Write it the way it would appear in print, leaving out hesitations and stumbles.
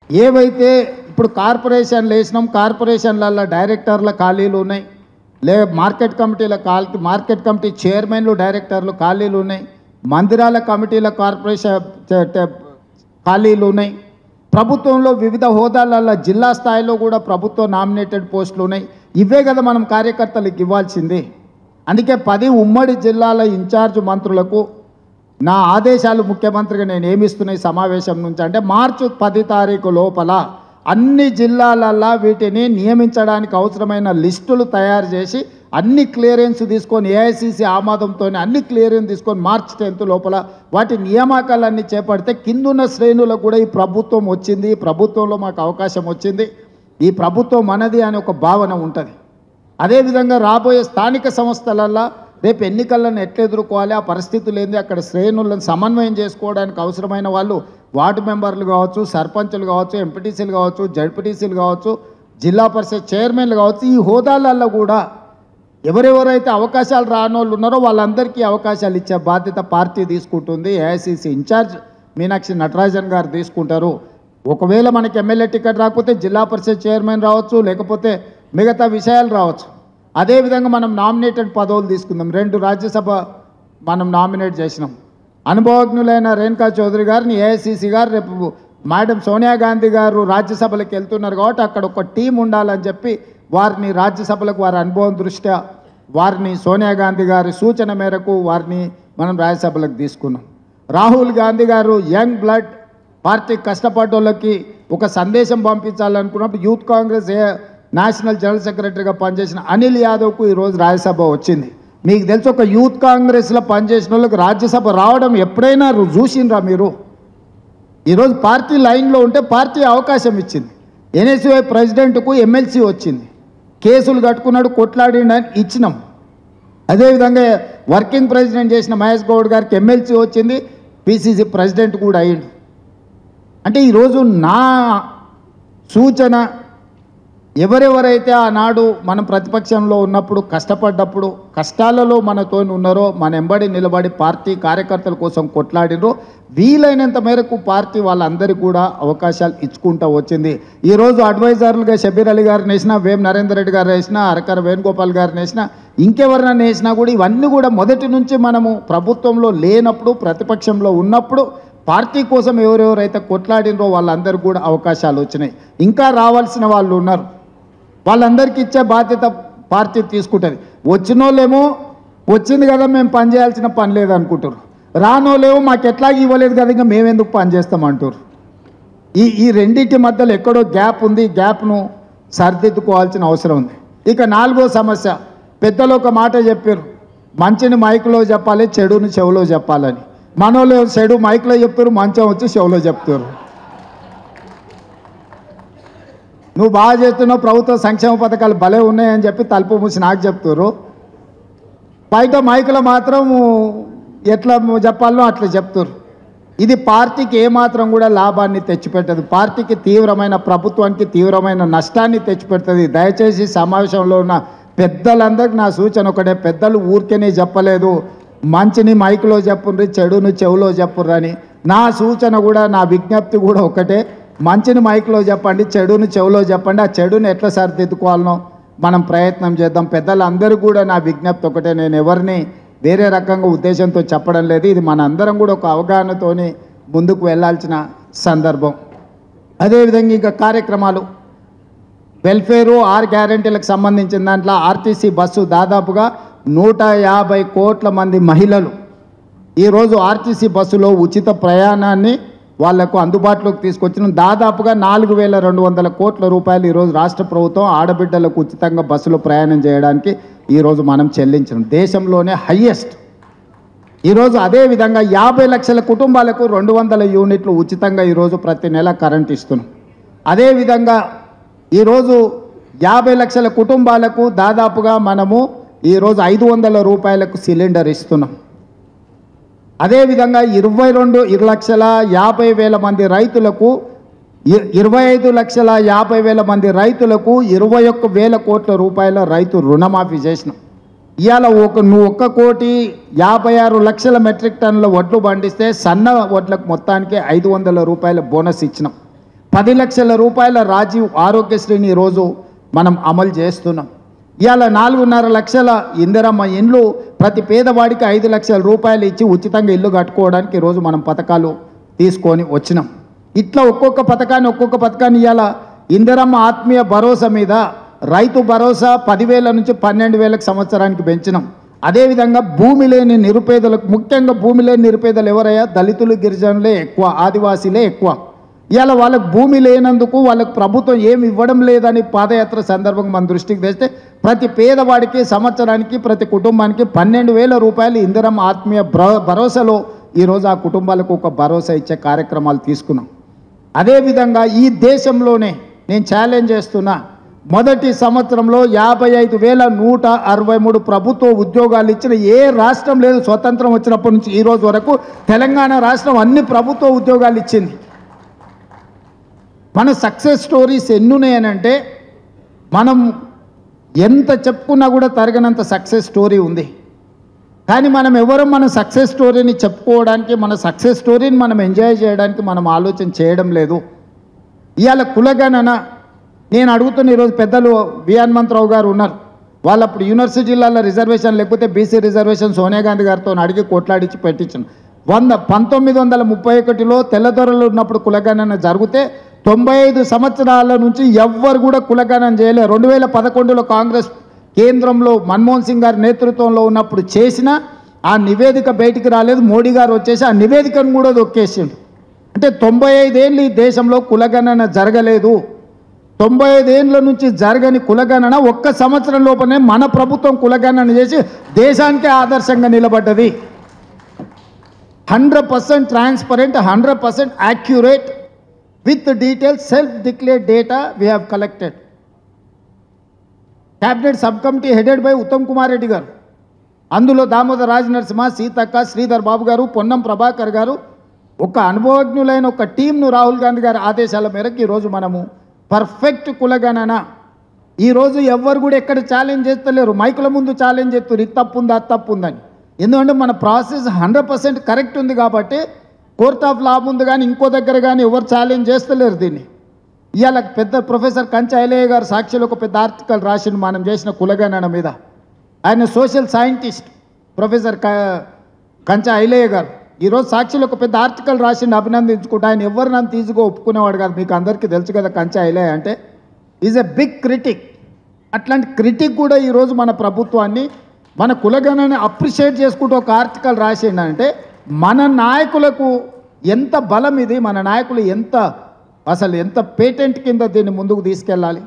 ఏవైతే ఇప్పుడు కార్పొరేషన్లు వేసినాం, కార్పొరేషన్లలో డైరెక్టర్ల ఖాళీలు ఉన్నాయి, మార్కెట్ కమిటీ చైర్మన్లు డైరెక్టర్లు ఖాళీలు ఉన్నాయి, మందిరాల కమిటీల కార్పొరేషన్ ఖాళీలు ఉన్నాయి, ప్రభుత్వంలో వివిధ హోదాలలో జిల్లా స్థాయిలో కూడా ప్రభుత్వ నామినేటెడ్ పోస్టులు ఉన్నాయి. ఇవే కదా మనం కార్యకర్తలకు ఇవ్వాల్సింది. అందుకే 10 ఉమ్మడి జిల్లాల ఇన్ఛార్జ్ మంత్రులకు నా ఆదేశాలు ముఖ్యమంత్రిగా నేను ఏమిస్తున్నాయి సమావేశం నుంచి అంటే మార్చి 10 తారీఖు లోపల అన్ని జిల్లాలల్లో వీటిని నియమించడానికి అవసరమైన లిస్టులు తయారు చేసి అన్ని క్లియరెన్స్ తీసుకొని ఏఐసిసి ఆమోదంతో అన్ని క్లియరెన్స్ తీసుకొని మార్చి 10 లోపల వాటి నియామకాలన్నీ చేపడితే కిందున్న శ్రేణులకు కూడా ఈ ప్రభుత్వం వచ్చింది, ఈ ప్రభుత్వంలో మాకు అవకాశం వచ్చింది, ఈ ప్రభుత్వం మనది అనే ఒక భావన ఉంటుంది. అదేవిధంగా రాబోయే స్థానిక సంస్థలల్లో రేపు ఎన్నికలను ఎట్లా ఎదుర్కోవాలి, ఆ పరిస్థితులు ఏంది, అక్కడ శ్రేణులను సమన్వయం చేసుకోవడానికి అవసరమైన వాళ్ళు వార్డు మెంబర్లు కావచ్చు, సర్పంచులు కావచ్చు, ఎంపీటీసీలు కావచ్చు, జడ్పీటీసీలు కావచ్చు, జిల్లా పరిషత్ చైర్మన్లు కావచ్చు, ఈ హోదాలలో కూడా ఎవరెవరైతే అవకాశాలు రానోళ్ళు ఉన్నారో వాళ్ళందరికీ అవకాశాలు ఇచ్చే బాధ్యత పార్టీ తీసుకుంటుంది. ఏఐసిసి ఇన్ఛార్జ్ మీనాక్షి నటరాజన్ గారు తీసుకుంటారు. ఒకవేళ మనకి ఎమ్మెల్యే టికెట్ రాకపోతే జిల్లా పరిషత్ చైర్మన్ రావచ్చు, లేకపోతే మిగతా విషయాలు రావచ్చు. అదేవిధంగా మనం నామినేటెడ్ పదవులు తీసుకుందాం. 2 రాజ్యసభ మనం నామినేట్ చేసినాం. అనుభవజ్ఞులైన రేణుకా చౌదరి గారిని ఏఐసిసి గారు రేపు మేడం సోనియా గాంధీ గారు రాజ్యసభలకు వెళ్తున్నారు కాబట్టి అక్కడ ఒక టీం ఉండాలని చెప్పి వారిని రాజ్యసభలకు వారి అనుభవం దృష్ట్యా వారిని సోనియా గాంధీ గారి సూచన మేరకు వారిని మనం రాజ్యసభలకు తీసుకున్నాం. రాహుల్ గాంధీ గారు యంగ్ బ్లడ్ పార్టీ కష్టపడ్డోళ్ళకి ఒక సందేశం పంపించాలనుకున్నప్పుడు యూత్ కాంగ్రెస్ నేషనల్ జనరల్ సెక్రటరీగా పనిచేసిన అనిల్ యాదవ్కు ఈరోజు రాజ్యసభ వచ్చింది. మీకు తెలుసు, ఒక యూత్ కాంగ్రెస్లో పనిచేసిన వాళ్ళకి రాజ్యసభ రావడం ఎప్పుడైనా చూసిండ్రా మీరు? ఈరోజు పార్టీ లైన్లో ఉంటే పార్టీ అవకాశం ఇచ్చింది. ఎన్ఎస్యుఐ ప్రెసిడెంట్కు ఎమ్మెల్సీ వచ్చింది, కేసులు కట్టుకున్నాడు, కొట్లాడిండని ఇచ్చినాం. అదేవిధంగా వర్కింగ్ ప్రెసిడెంట్ చేసిన మహేష్ గౌడ్ గారికి ఎమ్మెల్సీ వచ్చింది, పిసిసి ప్రెసిడెంట్ కూడా అయ్యిండు. అంటే ఈరోజు నా సూచన, ఎవరెవరైతే ఆనాడు మనం ప్రతిపక్షంలో ఉన్నప్పుడు కష్టపడ్డప్పుడు కష్టాలలో మనతో ఉన్నారో, మన ఎంబడి నిలబడి పార్టీ కార్యకర్తల కోసం కొట్లాడినరో, వీలైనంత మేరకు పార్టీ వాళ్ళందరికీ కూడా అవకాశాలు ఇచ్చుకుంటూ వచ్చింది. ఈరోజు అడ్వైజర్లుగా షబీర్ అలీ గారిని వేసినా, వేం నరేందర్ రెడ్డి గారు వేసినా, అరకర వేణుగోపాల్ గారిని వేసినా, ఇంకెవరినైనా వేసినా కూడా ఇవన్నీ కూడా మొదటి నుంచి మనము ప్రభుత్వంలో లేనప్పుడు ప్రతిపక్షంలో ఉన్నప్పుడు పార్టీ కోసం ఎవరెవరైతే కొట్లాడినరో వాళ్ళందరికీ కూడా అవకాశాలు వచ్చినాయి. ఇంకా రావాల్సిన వాళ్ళు ఉన్నారు, వాళ్ళందరికీ ఇచ్చే బాధ్యత పార్టీ తీసుకుంటుంది. వచ్చినోళ్ళేమో వచ్చింది కదా మేము పని చేయాల్సిన పని లేదనుకుంటారు, రానోళ్ళేమో మాకు ఎట్లాగ ఇవ్వలేదు కదా ఇంకా మేమెందుకు పని చేస్తామంటారు. ఈ రెండింటి మధ్యలో ఎక్కడో గ్యాప్ ఉంది, గ్యాప్ను సరిదిద్దుకోవాల్సిన అవసరం ఉంది. ఇక 4వ సమస్య, పెద్దలు ఒక మాట చెప్పారు, మంచిని మైకులో చెప్పాలి, చెడుని చెవులో చెప్పాలని. మనోళ్ళు చెడు మైక్లో చెప్తారు, మంచం వచ్చి చెవులో చెప్తారు. నువ్వు బాగా చేస్తున్నావు, ప్రభుత్వ సంక్షేమ పథకాలు భలే ఉన్నాయని చెప్పి తలుపు మూసి నాకు చెప్తారు, బయట మైకులో మాత్రం ఎట్లా చెప్పాలో అట్లా చెప్తారు. ఇది పార్టీకి ఏమాత్రం కూడా లాభాన్ని తెచ్చిపెట్టదు, పార్టీకి తీవ్రమైన, ప్రభుత్వానికి తీవ్రమైన నష్టాన్ని తెచ్చిపెడుతుంది. దయచేసి సమావేశంలో ఉన్న పెద్దలందరికీ నా సూచన ఒకటే, పెద్దలు ఊరికేనే చెప్పలేదు మంచిని మైకులో చెప్పుర్రి, చెడుని చెవులో చెప్పుర్రి అని. నా సూచన కూడా, నా విజ్ఞప్తి కూడా ఒకటే, మంచిని మైకులో చెప్పండి, చెడుని చెవులో చెప్పండి. ఆ చెడుని ఎట్లా సరిదిద్దుకోవాలనో మనం ప్రయత్నం చేద్దాం. పెద్దలందరూ కూడా నా విజ్ఞప్తి ఒకటే, నేను ఎవరిని వేరే రకంగా ఉద్దేశంతో చెప్పడం లేదు. ఇది మన అందరం కూడా ఒక అవగాహనతోని ముందుకు వెళ్ళాల్సిన సందర్భం. అదేవిధంగా ఇంకా కార్యక్రమాలు, వెల్ఫేరు 6 గ్యారెంటీలకు సంబంధించిన దాంట్లో ఆర్టీసీ బస్సు దాదాపుగా 150 కోట్ల మంది మహిళలు ఈరోజు ఆర్టీసీ బస్సులో ఉచిత ప్రయాణాన్ని వాళ్లకు అందుబాటులోకి తీసుకొచ్చిన దాదాపుగా 4200 కోట్ల రూపాయలు ఈరోజు రాష్ట్ర ప్రభుత్వం ఆడబిడ్డలకు ఉచితంగా బస్సులో ప్రయాణం చేయడానికి ఈరోజు మనం చెల్లించడం దేశంలోనే హయ్యెస్ట్. ఈరోజు అదేవిధంగా 50 లక్షల కుటుంబాలకు 200 యూనిట్లు ఉచితంగా ఈరోజు ప్రతి నెల కరెంట్ ఇస్తున్నాం. అదేవిధంగా ఈరోజు 50 లక్షల కుటుంబాలకు దాదాపుగా మనము ఈరోజు 500 రూపాయలకు సిలిండర్ ఇస్తున్నాం. అదేవిధంగా 22,50,000 మంది రైతులకు 25,50,000 మంది రైతులకు 21,000 కోట్ల రూపాయల రైతు రుణమాఫీ చేసినాం. ఇవాళ నువ్వు 1,56 లక్షల మెట్రిక్ టన్నుల వడ్లు పండిస్తే సన్న వడ్లకు మొత్తానికి 500 రూపాయల బోనస్ ఇచ్చినాం. 10 లక్షల రూపాయల రాజీవ్ ఆరోగ్యశ్రీని ఈరోజు మనం అమలు చేస్తున్నాం. ఇవాళ 4.5 లక్షల ఇందిరమ్మ ఇండ్లు ప్రతి పేదవాడికి 5 లక్షల రూపాయలు ఇచ్చి ఉచితంగా ఇల్లు కట్టుకోవడానికి ఈరోజు మనం పథకాలు తీసుకొని వచ్చినాం. ఇట్లా ఒక్కొక్క పథకాన్ని ఇవాళ ఇందిరమ్మ ఆత్మీయ భరోసా మీద రైతు భరోసా 10,000 నుంచి 12,000 సంవత్సరానికి పెంచినాం. అదేవిధంగా భూమి లేని నిరుపేదలకు, ముఖ్యంగా భూమి లేని నిరుపేదలు ఎవరయ్యా? దళితులు, గిరిజనులే ఎక్కువ, ఆదివాసీలే ఎక్కువ. ఇవాళ వాళ్ళకు భూమి లేనందుకు వాళ్ళకు ప్రభుత్వం ఏమి ఇవ్వడం లేదని పాదయాత్ర సందర్భంగా మన దృష్టికి తెస్తే ప్రతి పేదవాడికి సంవత్సరానికి ప్రతి కుటుంబానికి 12,000 రూపాయలు ఇందిరమ్మ ఆత్మీయ భరోసాలో ఈరోజు ఆ కుటుంబాలకు ఒక భరోసా ఇచ్చే కార్యక్రమాలు తీసుకున్నాం. అదేవిధంగా ఈ దేశంలోనే నేను ఛాలెంజ్ చేస్తున్నా, మొదటి సంవత్సరంలో 55,163 ప్రభుత్వ ఉద్యోగాలు ఇచ్చిన ఏ రాష్ట్రం లేదు. స్వతంత్రం వచ్చినప్పటి నుంచి ఈ రోజు వరకు తెలంగాణ రాష్ట్రం అన్ని ప్రభుత్వ ఉద్యోగాలు ఇచ్చింది. మన సక్సెస్ స్టోరీస్ ఎన్నున్నాయనంటే మనం ఎంత చెప్పుకున్నా కూడా తరగనంత సక్సెస్ స్టోరీ ఉంది. కానీ మనం ఎవరు మన సక్సెస్ స్టోరీని చెప్పుకోవడానికి, మన సక్సెస్ స్టోరీని మనం ఎంజాయ్ చేయడానికి మనం ఆలోచన చేయడం లేదు. ఇవాళ కులగణన నేను అడుగుతున్న, ఈరోజు పెద్దలు వి హనుమంతరావు గారు ఉన్నారు, వాళ్ళు అప్పుడు యూనివర్సిటీలలో రిజర్వేషన్ లేకపోతే బీసీ రిజర్వేషన్ సోనియా గాంధీ గారితో అడిగి కొట్లాడించి పెట్టించాను. 1931లో తెల్లదొరలు ఉన్నప్పుడు కులగణన జరిగితే 95 సంవత్సరాల నుంచి ఎవ్వరు కూడా కులగణన చేయలేదు. 2011లో కాంగ్రెస్ కేంద్రంలో మన్మోహన్ సింగ్ గారి నేతృత్వంలో ఉన్నప్పుడు చేసిన ఆ నివేదిక బయటికి రాలేదు. మోడీ గారు వచ్చేసి ఆ నివేదికను కూడా దొక్కేసిండు. అంటే 95 ఏళ్ళు ఈ దేశంలో కులగణన జరగలేదు. 95 ఏళ్ళ నుంచి జరగని కులగణన ఒక్క సంవత్సరం లోపలనే మన ప్రభుత్వం కులగణన చేసి దేశానికే ఆదర్శంగా నిలబడ్డది. 100% transparent, 100% accurate with details self declared data we have collected. Cabinet sub committee headed by Uttam Kumar Reddy గారు, అందులో దామోదర్ రాజ్ నరసింహ, సీతక్క, శ్రీధర్ బాబు గారు, పొన్నం ప్రభాకర్ గారు, ఒక అనుభవజ్ఞులైన ఒక టీంను రాహుల్ గాంధీ గారి ఆదేశాల మేరకు ఈరోజు మనము పర్ఫెక్ట్ కులగణన. ఈరోజు ఎవ్వరు కూడా ఎక్కడ ఛాలెంజ్ చేస్తలేరు, మైకుల ముందు ఛాలెంజ్ చేస్తారు, ఇది తప్పు ఉందా, అది తప్పు ఉందని. ఎందుకంటే మన ప్రాసెస్ 100% కరెక్ట్ ఉంది కాబట్టి కోర్ట్ ఆఫ్ లా ముందు కానీ ఇంకో దగ్గర కానీ ఎవరు ఛాలెంజ్ చేస్తలేరు దీన్ని. ఇవాళ పెద్ద ప్రొఫెసర్ కంచ ఐలయ్య గారు సాక్షిలో ఒక పెద్ద ఆర్టికల్ రాసిండు మనం చేసిన కులగణన మీద. ఆయన సోషల్ సైంటిస్ట్ ప్రొఫెసర్ కంచ ఐలయ్య గారు ఈరోజు సాక్షిలో ఒక పెద్ద ఆర్టికల్ రాసిండు, అభినందించుకుంటా. ఆయన ఎవరు నన్ను తీసుకు ఒప్పుకునేవాడు కాదు, మీకు అందరికీ తెలుసు కదా. కంచ ఐలయ్య అంటే ఈజ్ ఎ బిగ్ క్రిటిక్. అట్లాంటి క్రిటిక్ కూడా ఈరోజు మన ప్రభుత్వాన్ని, మన కులగణని అప్రిషియేట్ చేసుకుంటూ ఒక ఆర్టికల్ రాసిండంటే మన నాయకులకు ఎంత బలం ఇది, మన నాయకులు ఎంత పేటెంట్ కింద దీన్ని ముందుకు తీసుకెళ్ళాలి.